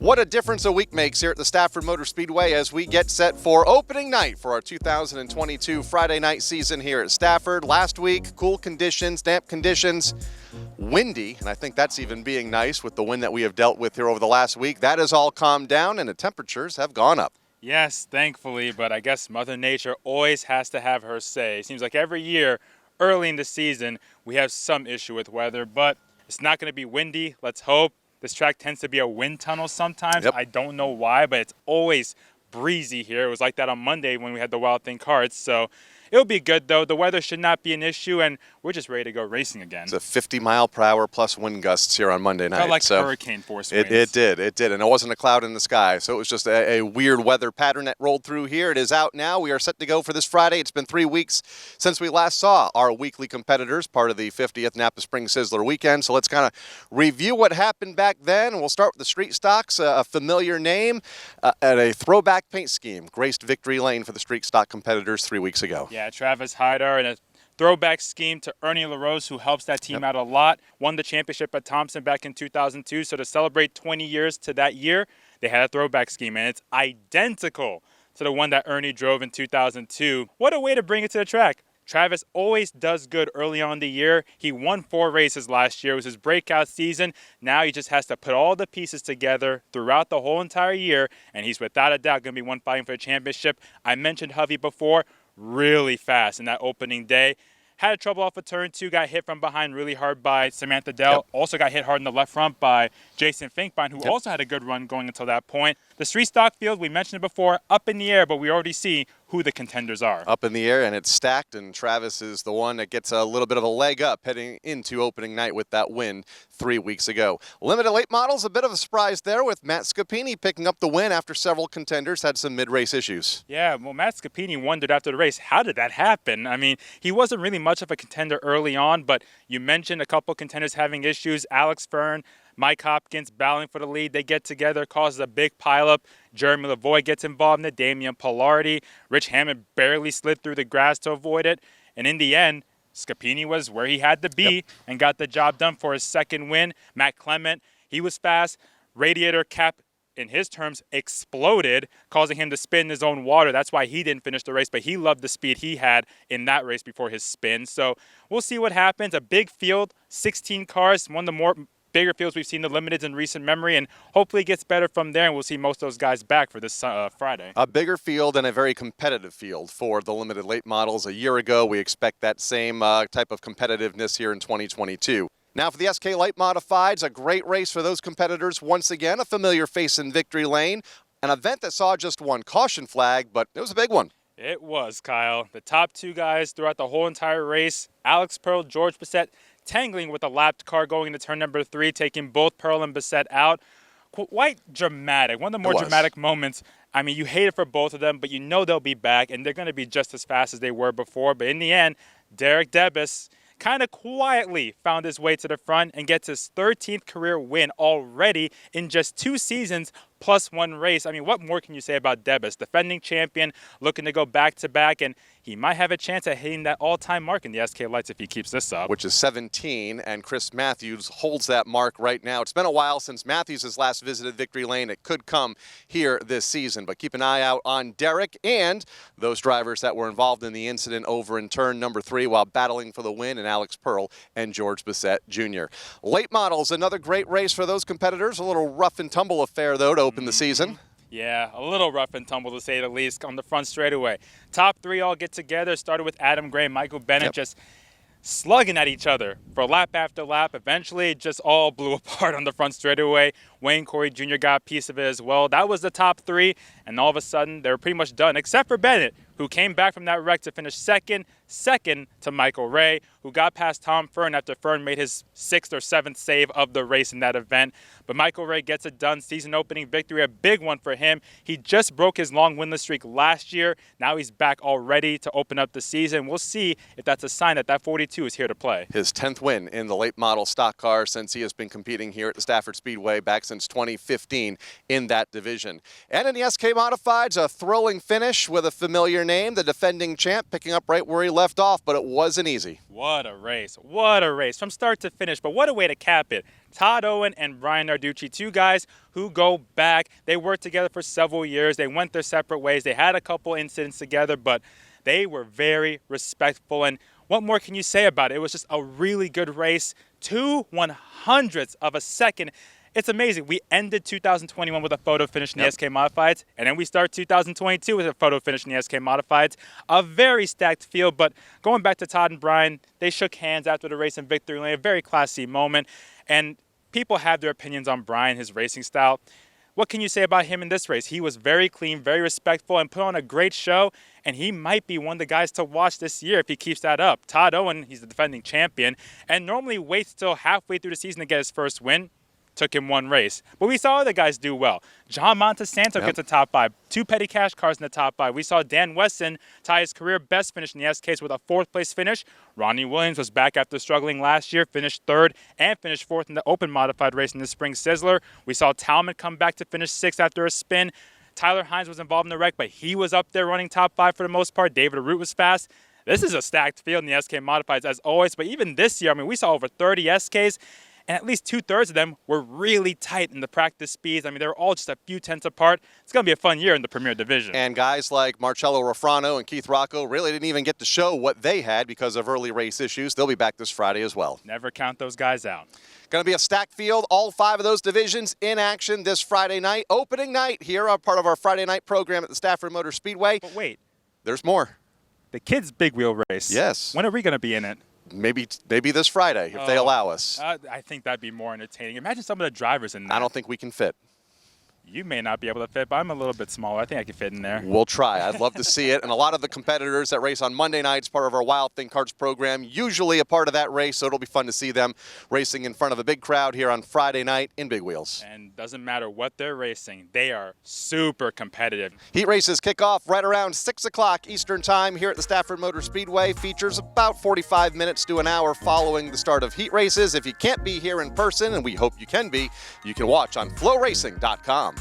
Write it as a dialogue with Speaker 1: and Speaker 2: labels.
Speaker 1: What a difference a week makes here at the Stafford Motor Speedway as we get set for opening night for our 2022 Friday night season here at Stafford. Last week, cool conditions, damp conditions, windy, and I think that's even being nice with the wind that we have dealt with here over the last week. That has all calmed down and the temperatures have gone up.
Speaker 2: Yes, thankfully, but I guess Mother Nature always has to have her say. It seems like every year, early in the season, we have some issue with weather, but it's not going to be windy, let's hope. This track tends to be a wind tunnel sometimes.
Speaker 1: Yep.
Speaker 2: I don't know why, but it's always breezy here. It was like that on Monday when we had the Wild Thing carts. So it'll be good, though. The weather should not be an issue, and we're just ready to go racing again.
Speaker 1: It's a 50-mile-per-hour plus wind gusts here on Monday night.
Speaker 2: Felt like hurricane force winds.
Speaker 1: It did, and it wasn't a cloud in the sky, so it was just a weird weather pattern that rolled through here. It is out now. We are set to go for this Friday. It's been 3 weeks since we last saw our weekly competitors, part of the 50th Napa Spring Sizzler weekend, so let's kind of review what happened back then. We'll start with the street stocks, a familiar name, and a throwback paint scheme graced victory lane for the street stock competitors 3 weeks ago.
Speaker 2: Yeah, Travis Hyder and a throwback scheme to Ernie LaRose, who helps that team out a lot. Won the championship at Thompson back in 2002. So to celebrate 20 years to that year, they had a throwback scheme, and it's identical to the one that Ernie drove in 2002. What a way to bring it to the track. Travis always does good early on in the year. He won 4 races last year. It was his breakout season. Now he just has to put all the pieces together throughout the whole entire year, and he's without a doubt going to be one fighting for the championship. I mentioned Hovey before. Really fast in that opening day. Had trouble off of turn 2, got hit from behind really hard by Samantha Dell.
Speaker 1: Yep.
Speaker 2: Also got hit hard in the left front by Jason Finkbein, who also had a good run going until that point. The street stock field, we mentioned it before, up in the air, but we already see who the contenders are.
Speaker 1: Up in the air, and it's stacked, and Travis is the one that gets a little bit of a leg up heading into opening night with that win 3 weeks ago. Limited late models, a bit of a surprise there with Matt Scapini picking up the win after several contenders had some mid-race issues.
Speaker 2: Yeah, well, Matt Scapini wondered after the race, how did that happen? I mean, he wasn't really much of a contender early on, but you mentioned a couple contenders having issues. Alex Fern, Mike Hopkins battling for the lead. They get together, causes a big pileup. Jeremy Lavoie gets involved in it. Damian Pillardi. Rich Hammond barely slid through the grass to avoid it. And in the end, Scapini was where he had to be and got the job done for his second win. Matt Clement, he was fast. Radiator cap, in his terms, exploded, causing him to spin his own water. That's why he didn't finish the race, but he loved the speed he had in that race before his spin. So we'll see what happens. A big field, 16 cars, one of the more bigger fields we've seen the limiteds in recent memory, and hopefully it gets better from there, and we'll see most of those guys back for this Friday.
Speaker 1: A bigger field and a very competitive field for the limited late models. A year ago, we expect that same type of competitiveness here in 2022. Now for the SK Light Modifieds, a great race for those competitors. Once again, a familiar face in victory lane. An event that saw just one caution flag, but it was a big one.
Speaker 2: It was, Kyle. The top 2 guys throughout the whole entire race, Alex Pearl, George Bissett, tangling with a lapped car going into turn number 3, taking both Pearl and Bissett out. Quite dramatic. One of the more dramatic moments. I mean, you hate it for both of them, but you know they'll be back, and they're going to be just as fast as they were before. But in the end, Derek Debus kind of quietly found his way to the front and gets his 13th career win already in just 2 seasons plus 1 race. I mean, what more can you say about Debus? Defending champion, looking to go back-to-back, and he might have a chance at hitting that all-time mark in the SK Lights if he keeps this up.
Speaker 1: Which is 17, and Chris Matthews holds that mark right now. It's been a while since Matthews has last visited victory lane. It could come here this season, but keep an eye out on Derek and those drivers that were involved in the incident over in turn number 3 while battling for the win, and Alex Pearl and George Bissett Jr. Late models, another great race for those competitors. A little rough and tumble affair, though, to open the season.
Speaker 2: Yeah, a little rough and tumble to say the least on the front straightaway. Top 3 all get together. Started with Adam Gray, Michael Bennett just slugging at each other for lap after lap. Eventually, it just all blew apart on the front straightaway. Wayne Corey Jr. got a piece of it as well. That was the top 3, and all of a sudden, they were pretty much done, except for Bennett, who came back from that wreck to finish second to Michael Ray, who got past Tom Fern after Fern made his 6th or 7th save of the race in that event. But Michael Ray gets it done. Season opening victory, a big one for him. He just broke his long winless streak last year. Now he's back already to open up the season. We'll see if that's a sign that that 42 is here to play.
Speaker 1: His 10th win in the late model stock car since he has been competing here at the Stafford Speedway back since 2015 in that division. And in the SK Modifieds, a thrilling finish with a familiar name, the defending champ picking up right where he left off, but it wasn't easy.
Speaker 2: What a race. What a race from start to finish. But what a way to cap it. Todd Owen and Brian Narducci, two guys who go back. They worked together for several years. They went their separate ways. They had a couple incidents together, but they were very respectful. And what more can you say about it? It was just a really good race. 2/100ths of a second. It's amazing. We ended 2021 with a photo finish in the SK Modifieds, and then we start 2022 with a photo finish in the SK Modifieds. A very stacked field, but going back to Todd and Brian, they shook hands after the race in victory lane, a very classy moment. And people have their opinions on Brian, his racing style. What can you say about him in this race? He was very clean, very respectful, and put on a great show, and he might be one of the guys to watch this year if he keeps that up. Todd Owen, he's the defending champion, and normally waits till halfway through the season to get his first win. Took him one race. But we saw other guys do well. John Montesanto gets a top 5. 2 petty cash cars in the top 5. We saw Dan Weston tie his career best finish in the SKs with a 4th place finish. Ronnie Williams was back after struggling last year, finished 3rd and finished 4th in the open modified race in the Spring Sizzler. We saw Talman come back to finish 6th after a spin. Tyler Hines was involved in the wreck, but he was up there running top 5 for the most part. David Arute was fast. This is a stacked field in the SK Modifieds as always, but even this year, I mean, we saw over 30 SKs. And at least 2/3 of them were really tight in the practice speeds. I mean, they were all just a few tenths apart. It's going to be a fun year in the Premier Division.
Speaker 1: And guys like Marcello Rafrano and Keith Rocco really didn't even get to show what they had because of early race issues. They'll be back this Friday as well.
Speaker 2: Never count those guys out.
Speaker 1: Going to be a stacked field, all 5 of those divisions in action this Friday night. Opening night here, part of our Friday night program at the Stafford Motor Speedway.
Speaker 2: But wait.
Speaker 1: There's more.
Speaker 2: The kids' big wheel race.
Speaker 1: Yes.
Speaker 2: When are we going to be in it?
Speaker 1: Maybe this Friday, if they allow us.
Speaker 2: I think that'd be more entertaining. Imagine some of the drivers in there.
Speaker 1: I don't think we can fit.
Speaker 2: You may not be able to fit, but I'm a little bit smaller. I think I can fit in there.
Speaker 1: We'll try. I'd love to see it. And a lot of the competitors that race on Monday nights, part of our Wild Thing Karts program, usually a part of that race, so it'll be fun to see them racing in front of a big crowd here on Friday night in Big Wheels.
Speaker 2: And doesn't matter what they're racing, they are super competitive.
Speaker 1: Heat races kick off right around 6 o'clock Eastern Time here at the Stafford Motor Speedway. Features about 45 minutes to an hour following the start of heat races. If you can't be here in person, and we hope you can be, you can watch on flowracing.com.